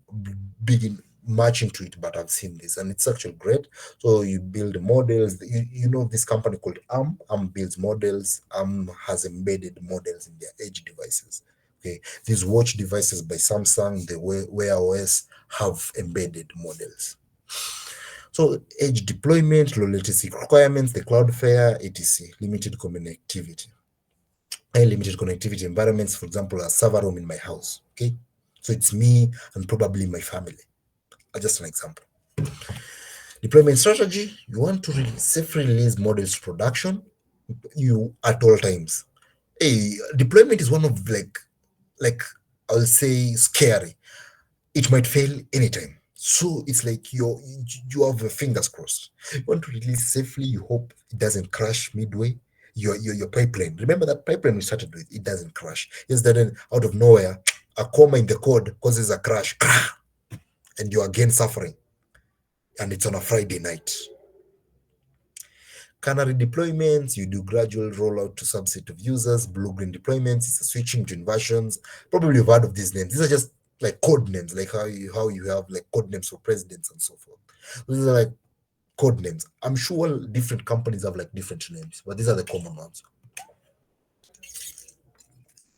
big in much into it, but I've seen this and it's actually great. So you build models. You know this company called ARM. ARM builds models. ARM has embedded models in their edge devices. Okay, these watch devices by Samsung, the Wear OS have embedded models. So edge deployment, low latency requirements, the Cloudflare, etc. Limited connectivity. Limited connectivity environments, for example, a server room in my house. Okay, so it's me and probably my family. Just an example. Deployment strategy: you want to safely release models to production. You at all times. Deployment is one of like I'll say scary. It might fail anytime. So it's like you have your fingers crossed. You want to release safely. You hope it doesn't crash midway. Your pipeline. Remember that pipeline we started with. It doesn't crash. Yes, then out of nowhere, a comma in the code causes a crash, and you're again suffering. And it's on a Friday night. Canary deployments, you do gradual rollout to subset of users. Blue-green deployments, it's a switching between versions. Probably you've heard of these names. These are just like code names, like how you have like code names for presidents and so forth. These are like code names. I'm sure different companies have like different names, but these are the common ones.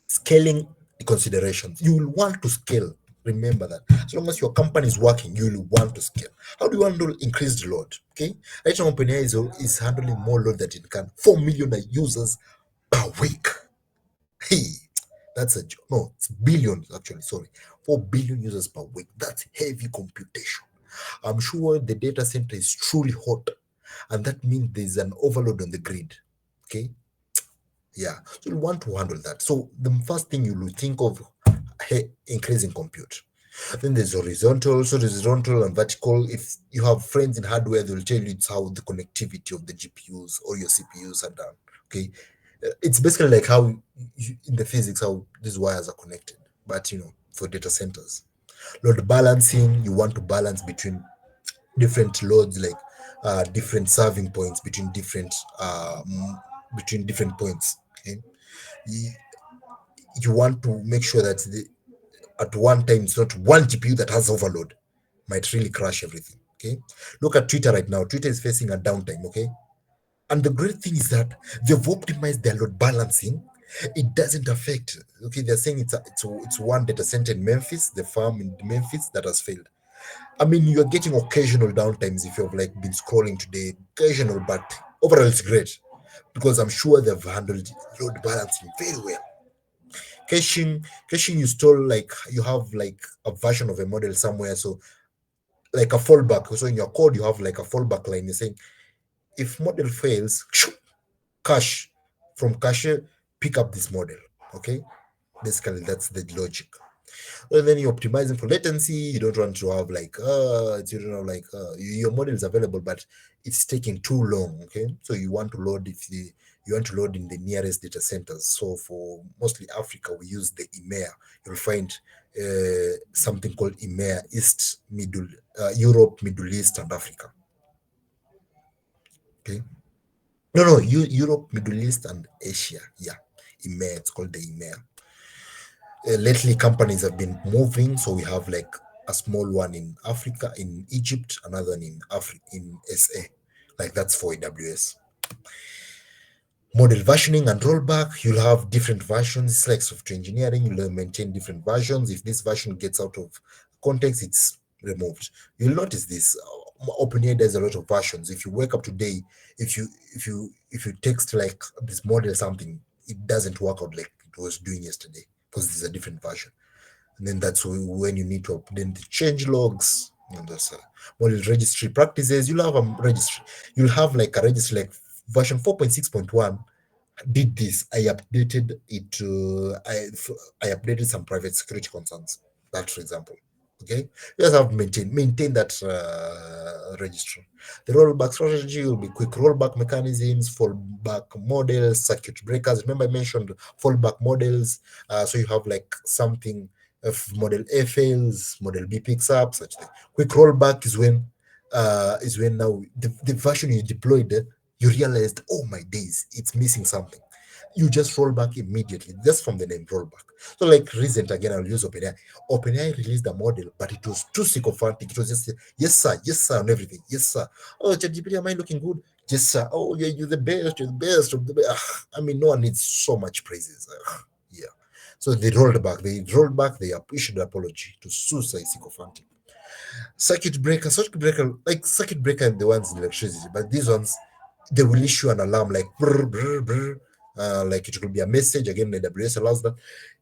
Scaling considerations. You will want to scale. Remember that. As long as your company is working, you will want to scale. How do you handle increased load? Okay. Right now, OpenAI is handling more load than it can. 4 million users per week. Hey, that's a joke. No, it's billions actually. Sorry. 4 billion users per week. That's heavy computation. I'm sure the data center is truly hot. And that means there's an overload on the grid. Okay. Yeah, so you want to handle that. So the first thing you will think of, increasing compute. Then there's horizontal, so horizontal and vertical. If you have friends in hardware, they'll tell you it's how the connectivity of the GPUs or your CPUs are done. Okay, it's basically like how in the physics how these wires are connected, but for data centers. Load balancing, you want to balance between different loads, like different serving points between different points. Okay, you, you want to make sure that at one time it's not one GPU that has overload, might really crash everything. Okay, look at Twitter right now. Twitter is facing a downtime. Okay, and the great thing is that they've optimized their load balancing It doesn't affect. Okay, they're saying it's one data center in Memphis, the farm in Memphis that has failed. I mean, you're getting occasional downtimes if you've like been scrolling today, occasional, but overall it's great because I'm sure they've handled load balancing very well. Caching, you store like you have like a version of a model somewhere, so like a fallback. So in your code, you have like a fallback line. You're saying if model fails, cache from cache, pick up this model. Okay, basically that's the logic. And then you're optimizing for latency. You don't want to have like you don't have like your model is available, but it's taking too long. Okay, so you want to load if the you want to load in the nearest data centers. So for mostly Africa, we use the EMEA. You'll find something called EMEA, East, Middle, Europe, Middle East, and Africa. Okay, no, Europe, Middle East, and Asia. Yeah, EMEA. It's called the EMEA. Lately companies have been moving, so we have like a small one in Africa, in Egypt, another one in Africa, in SA, like that's for AWS. Model versioning and rollback, you'll have different versions. It's like software engineering, you'll maintain different versions. If this version gets out of context, it's removed. You'll notice this. OpenAI does a lot of versions. If you wake up today, if you text like this model something, it doesn't work out like it was doing yesterday because there's a different version. And then that's when you need to update the change logs. And that's model registry practices. You'll have a registry. You'll have like a registry like version 4.6.1 did this. I updated it. I updated some private security concerns. That, for example. Okay, you just have to maintain that registry. The rollback strategy will be quick rollback mechanisms, fallback models, circuit breakers. Remember, I mentioned fallback models. So you have like something. If model A fails, model B picks up. Such thing. Quick rollback is when now the version you deployed, you realized, oh my days, it's missing something. You just roll back immediately, just from the name rollback. So, like recent again, I'll use OpenAI. OpenAI released a model, but it was too sycophantic. It was just yes, sir, on everything. Yes, sir. Oh, ChatGPT, am I looking good? Yes, sir. Oh, yeah, you're the best. You're the best of the best. I mean, no one needs so much praises. Yeah. So they rolled back. They issued an apology to suicide sycophantic. Circuit breaker are the ones in electricity, but these ones they will issue an alarm like brr, brr, brr, like it will be a message. Again, the AWS allows that.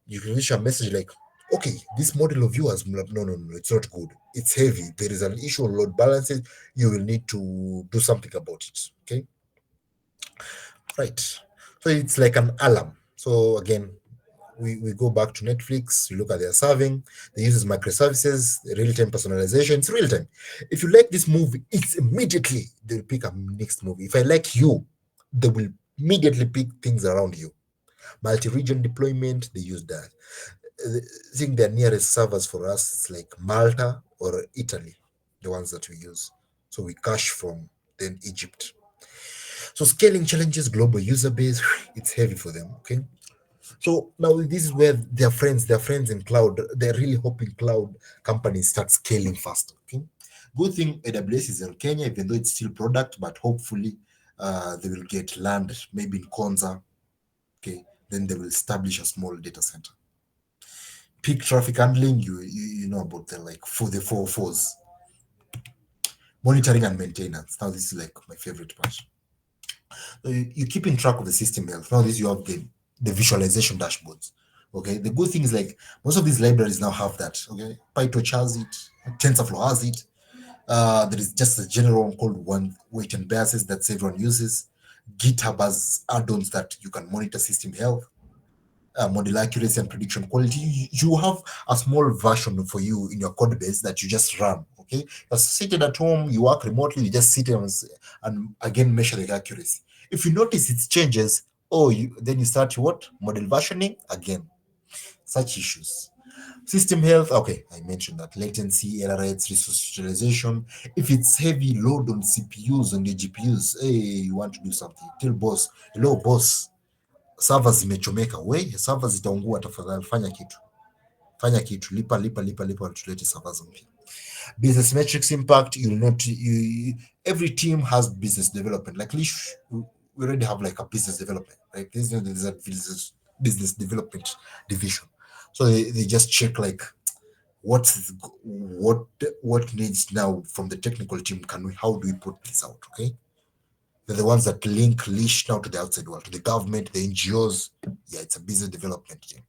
You can issue a message like, okay, this model of yours, no, it's not good. It's heavy. There is an issue on load balances. You will need to do something about it. Okay, right. So it's like an alarm. So again, we go back to Netflix, we look at their serving, they use microservices, real-time personalization, it's real time. If you like this movie, it's immediately they'll pick a next movie. If I like you, they will immediately pick things around you. Multi-region deployment, they use that. I think the nearest servers for us is like Malta or Italy, the ones that we use. So we cache from then Egypt. So scaling challenges, global user base, it's heavy for them. Okay. So now this is where their friends in cloud, they're really hoping cloud companies start scaling faster. Okay. Good thing AWS is in Kenya, even though it's still product, but hopefully they will get land, maybe in Konza. Okay. Then they will establish a small data center. Peak traffic handling, you know about the like for the four fours. Monitoring and maintenance. Now this is like my favorite part. So you're keeping track of the system health. Now this you have the visualization dashboards. Okay, the good thing is like most of these libraries now have that. Okay, PyTorch has it, TensorFlow has it. There is just a general one called one weight and biases that everyone uses. GitHub has add-ons that you can monitor system health, model accuracy and prediction quality. You have a small version for you in your code base that you just run. Okay, you're seated at home, you work remotely, you just sit and again measure the accuracy. If you notice it changes, then you start what model versioning again. Such issues. System health, okay, I mentioned that latency, error rates, resource utilization. If it's heavy load on CPUs and the GPUs, hey, you want to do something, tell boss, hello boss, servers zimechomeka, we servers zitaungua, tafadhali fanya kitu, lipa tulete servers mpya. Business metrics impact, you'll not every team has business development. Like we already have like a business development, right? There's a business business development division. So they just check like what's what what needs now from the technical team. Can we how do we put this out? Okay, they're the ones that link leash now to the outside world, to the government, the NGOs. Yeah, it's a business development team.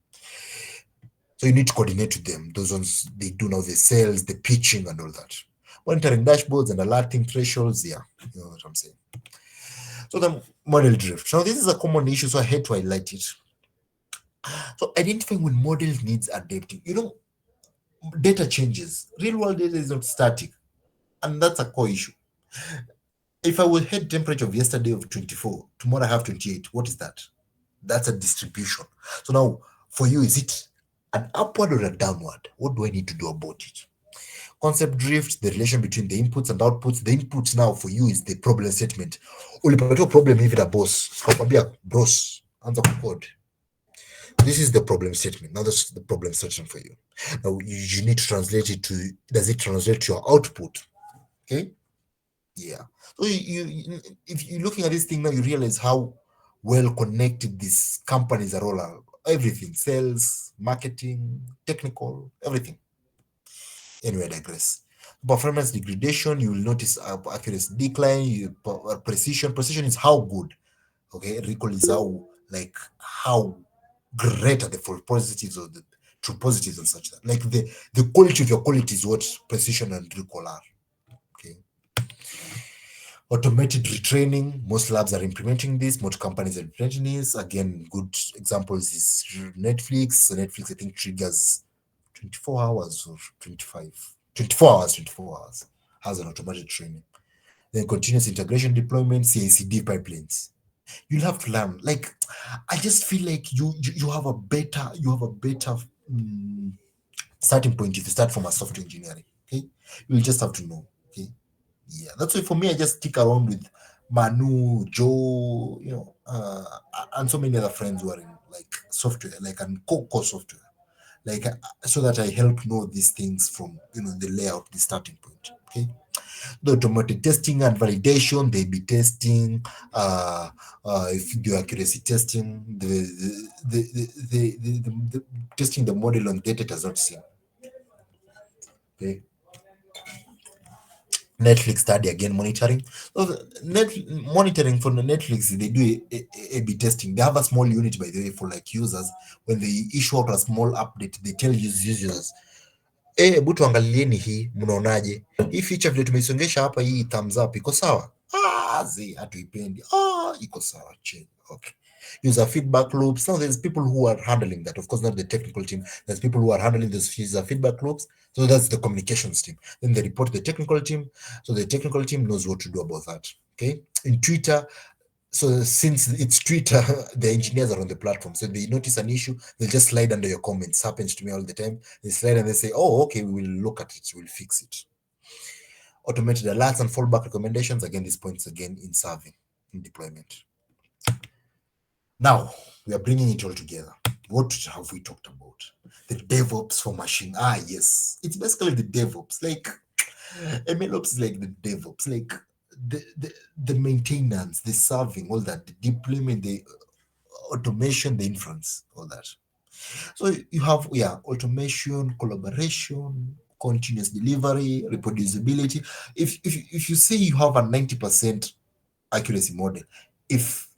So you need to coordinate with them. Those ones they do now the sales, the pitching, and all that. Monitoring dashboards and alerting thresholds. Yeah, you know what I'm saying. So the model drift. Now this is a common issue, so I hate to highlight it. So identifying when model needs adapting. You know, data changes. Real world data is not static, and that's a core issue. If I will head temperature of yesterday of 24, tomorrow I have 28. What is that? That's a distribution. So now for you, is it an upward or a downward? What do I need to do about it? Concept drift, the relation between the inputs and outputs. The inputs now for you is the problem statement. Ulipatiwa problem hivi na boss. Kakwambia boss, anza kucode. This is the problem statement. Now that's the problem statement for you. Now you need to translate it to, does it translate to your output? Okay. Yeah. So if you're looking at this thing now, you realize how well connected these companies are all are. Everything, sales, marketing, technical, everything. Anyway, I digress. Performance degradation, you will notice accuracy decline, precision. Precision is how good. Okay, recall is how like how great are the false positives or the true positives and such that. Like the quality of your quality is what precision and recall are. Okay. Automated retraining, most labs are implementing this, most companies are implementing this. Again, good examples is Netflix. So Netflix, I think, triggers 24 hours or 25, 24 hours has an automated training. Then continuous integration deployment, CI/CD pipelines. You'll have to learn. Like, I just feel like you have a better starting point if you start from a software engineering. Okay, you'll just have to know. Okay, yeah, that's why for me I just stick around with Manu, Joe, and so many other friends who are in like software, like and core software, like so that I help know these things from the layout, the starting point. Okay, the automated testing and validation, they be testing, if you do accuracy testing, the testing the model on data does not seem. Okay. Netflix study again monitoring. So monitoring for the Netflix, they do A/B testing. They have a small unit, by the way, for like users. When they issue out a small update, they tell users, hebu tuangalieni hii, mnaonaje? Hii feature vile tumeisongesha hapa, hii thumbs up iko sawa? Hatuipendi. Iko sawa. Change. Okay. User feedback loops. Now there's people who are handling that. Of course, not the technical team. There's people who are handling those user feedback loops. So that's the communications team. Then they report to the technical team. So the technical team knows what to do about that. Okay. In Twitter, so since it's Twitter, the engineers are on the platform. So they notice an issue, they'll just slide under your comments. Happens to me all the time. They slide and they say, oh, okay, we will look at it, we'll fix it. Automated alerts and fallback recommendations. Again, these points again in serving, in deployment. Now, we are bringing it all together. What have we talked about? The DevOps for machine. Yes. It's basically the DevOps. Like, MLOps is like the DevOps. Like, the maintenance, the serving, all that, the deployment, the automation, the inference, all that. So you have automation, collaboration, continuous delivery, reproducibility. If you say you have a 90% accuracy model, if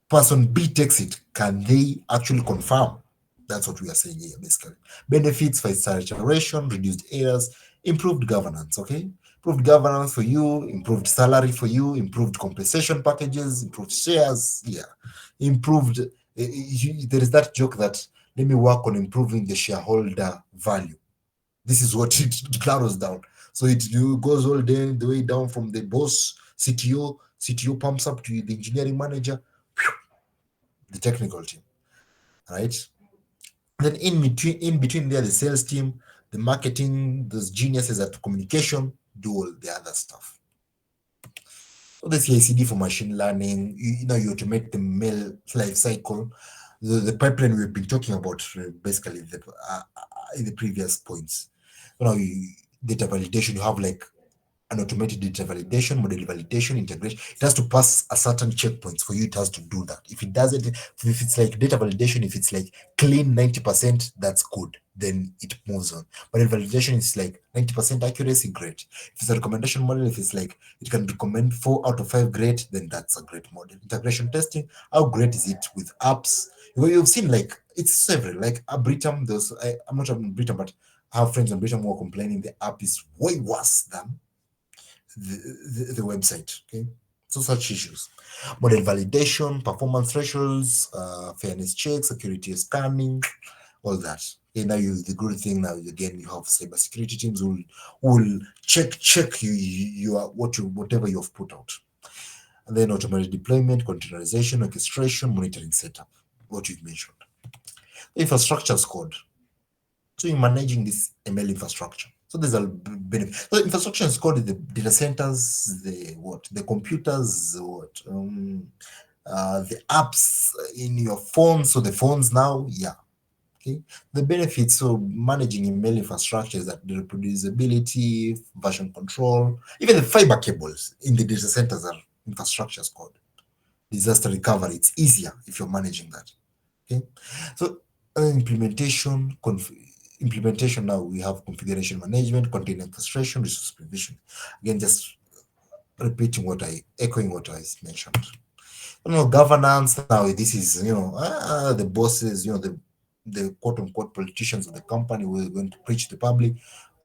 person B takes it, can they actually confirm? That's what we are saying here, basically. Benefits for saturation, reduced errors, improved governance, okay? Improved governance for you, improved salary for you, improved compensation packages, improved shares, improved. There is that joke that let me work on improving the shareholder value. This is what it narrows down. So it goes all the way down from the boss, CTO pumps up to the engineering manager, the technical team, right? Then in between there, the sales team, the marketing, those geniuses at communication do all the other stuff. So the CI/CD for machine learning, you automate the mail life cycle, the pipeline we've been talking about basically in the previous points. Data validation, you have like an automated data validation, model validation, integration. It has to pass a certain checkpoints for you. It has to do that. If it doesn't, if it's like data validation, if it's like clean 90%, that's good. Then it moves on. Model validation is like 90% accuracy, great. If it's a recommendation model, if it's like it can recommend 4 out of 5, great, then that's a great model. Integration testing, how great is it with apps? You've seen like it's several, like a Britam, those I'm not on Britam, but I have friends on Britam who are complaining the app is way worse than the website. Okay, so such issues. Model validation, performance thresholds, fairness checks, security scanning, all that. Okay, now the good thing now again you have cybersecurity teams who will check you are whatever you have put out. And then automated deployment, containerization, orchestration, monitoring setup, what you've mentioned. Infrastructure as code. So you're managing this ML infrastructure. So there's a benefit. So infrastructure is called the data centers, the computers, the apps in your phone. So the phones now, yeah. Okay. The benefits of managing ML infrastructure is that the reproducibility, version control, even the fiber cables in the data centers are infrastructure as code. Disaster recovery, it's easier if you're managing that. Okay. So implementation, implementation now we have configuration management, container orchestration, resource provision. Again, just echoing what I mentioned. Governance now. This is the bosses, the quote unquote politicians of the company who are going to preach to the public.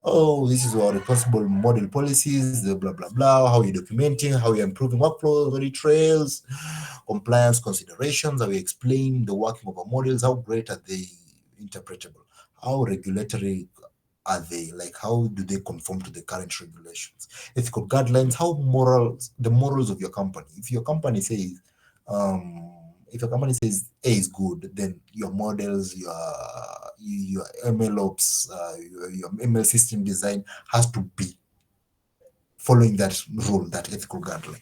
Oh, this is our responsible model policies, the blah blah blah. How you're documenting, how you're improving workflows, audit trails, compliance considerations. How we explain the working of our models. How great are they interpretable? How regulatory are they? Like, how do they conform to the current regulations? Ethical guidelines. How the morals of your company. Um, if your company says A is good, then your models, your ML ops, your ML system design has to be following that rule, that ethical guideline,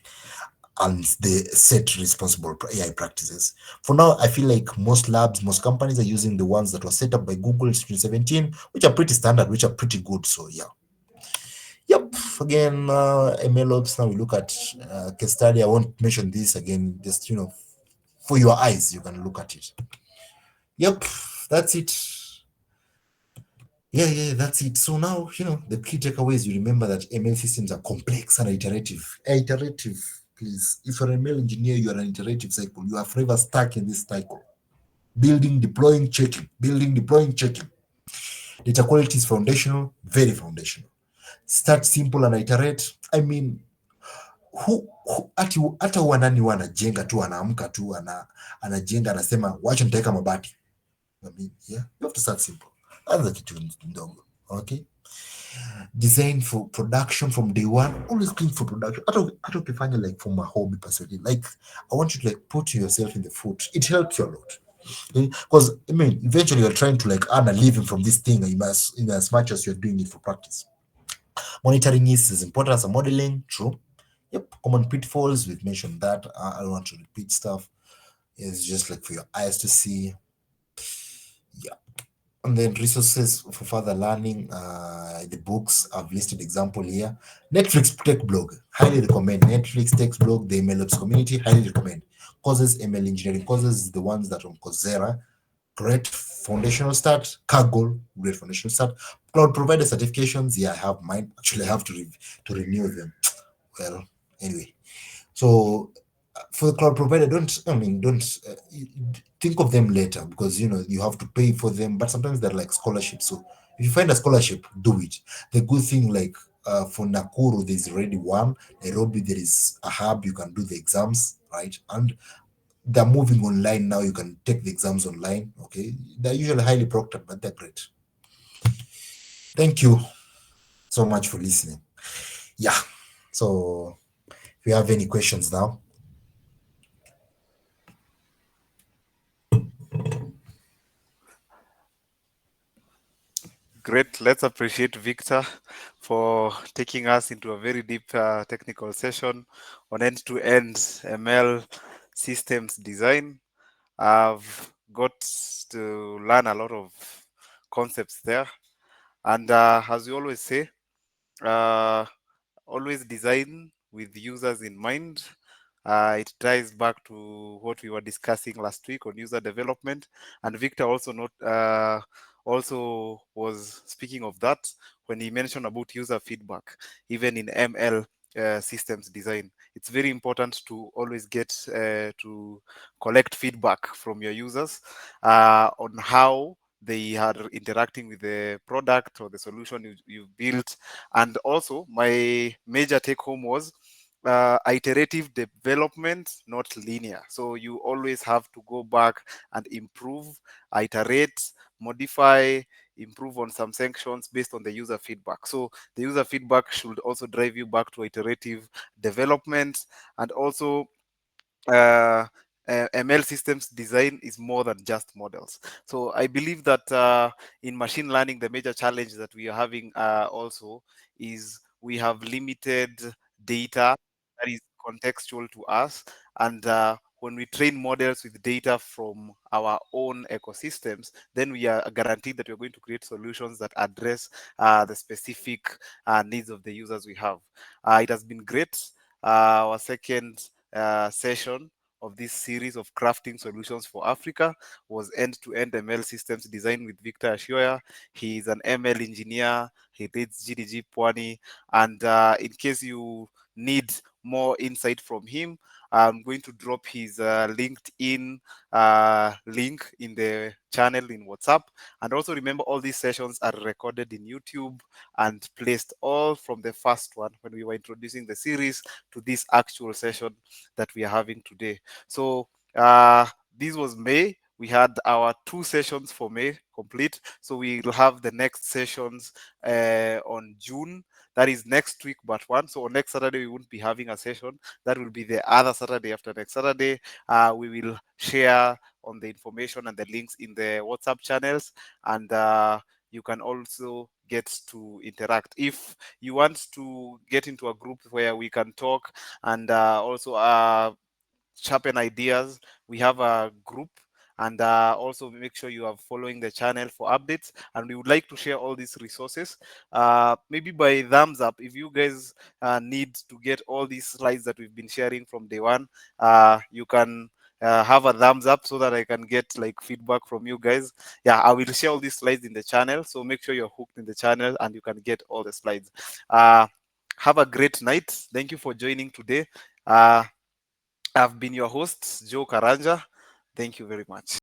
and the set responsible AI practices. For now, I feel like most labs, most companies are using the ones that were set up by Google in 2017, which are pretty standard, which are pretty good. So yeah. Yep. Again, ML ops. Now we look at case study. I won't mention this again. Just for your eyes, you can look at it. Yep, that's it. Yeah, that's it. So now, the key takeaways, you remember that ML systems are complex and iterative. Iterative, please. If you're an ML engineer, you are an iterative cycle. You are forever stuck in this cycle. Building, deploying, checking. Building, deploying, checking. Data quality is foundational, very foundational. Start simple and iterate. I mean, hata huwa nani wanajenga tu, anaamka tu, anajenga, anasema wacha nitaweka mabati. I mean, yeah, you have to start simple. Anza kitu ndogo. Okay, design for production from day one. Always think for production. Hata ukifanya like from a hobby perspective, like I want you to like put yourself in the foot. It helps you a lot. Because I mean, eventually you're trying to like earn a living from this thing, in as much as you're doing it for practice. Monitoring is as important as a modeling. True. Yep. Common pitfalls, we've mentioned that. I don't want to repeat stuff. It's just like for your eyes to see. Yeah. And then resources for further learning, the books, I've listed example here. Netflix Tech Blog, highly recommend. Netflix Tech Blog, the MLOps community, highly recommend. Courses, ML engineering courses, the ones that on Coursera, great foundational start. Kaggle, great foundational start. Cloud provider certifications, yeah, I have mine. Actually, I have to renew them. Well, anyway. So for the cloud provider, don't think of them later, because you have to pay for them, but sometimes they're like scholarships. So if you find a scholarship, do it. The good thing, like for Nakuru, there's already one. Nairobi, there is a hub, you can do the exams, right? And they're moving online now. You can take the exams online. Okay, they're usually highly proctored, but they're great. Thank you so much for listening. Yeah, so if you have any questions now. Great. Let's appreciate Victor for taking us into a very deep technical session on end-to-end ML systems design. I've got to learn a lot of concepts there. And as we always say, uh, always design with users in mind. It ties back to what we were discussing last week on user development, and Victor also not also was speaking of that when he mentioned about user feedback, even in ML systems design. It's very important to always get to collect feedback from your users on how they are interacting with the product or the solution you've built. And also, my major take home was iterative development, not linear. So you always have to go back and improve, iterate, modify, improve on some sections based on the user feedback. So the user feedback should also drive you back to iterative development. And also uh, ML systems design is more than just models. So I believe that in machine learning, the major challenge that we are having also is we have limited data that is contextual to us. And when we train models with data from our own ecosystems, then we are guaranteed that we're going to create solutions that address the specific needs of the users we have. It has been great. Our second session of this series of crafting solutions for Africa was end-to-end ML systems design with Victor Ashioya. He is an ML engineer. He leads GDG Pwani. And in case you need more insight from him, I'm going to drop his LinkedIn link in the channel in WhatsApp. And also remember, all these sessions are recorded in YouTube and placed all from the first one when we were introducing the series to this actual session that we are having today. So this was May. We had our 2 sessions for May complete. So we'll have the next sessions on June. That is next week, but one. So on next Saturday, we won't be having a session. That will be the other Saturday after next Saturday. We will share on the information and the links in the WhatsApp channels. And you can also get to interact. If you want to get into a group where we can talk and also sharpen ideas, we have a group. And also make sure you are following the channel for updates, and we would like to share all these resources maybe by thumbs up. If you guys need to get all these slides that we've been sharing from day one, you can have a thumbs up so that I can get like feedback from you guys. Yeah, I will share all these slides in the channel, so make sure you're hooked in the channel and you can get all the slides. Have a great night. Thank you for joining today. uh, I've been your host, Joe Karanja. Thank you very much.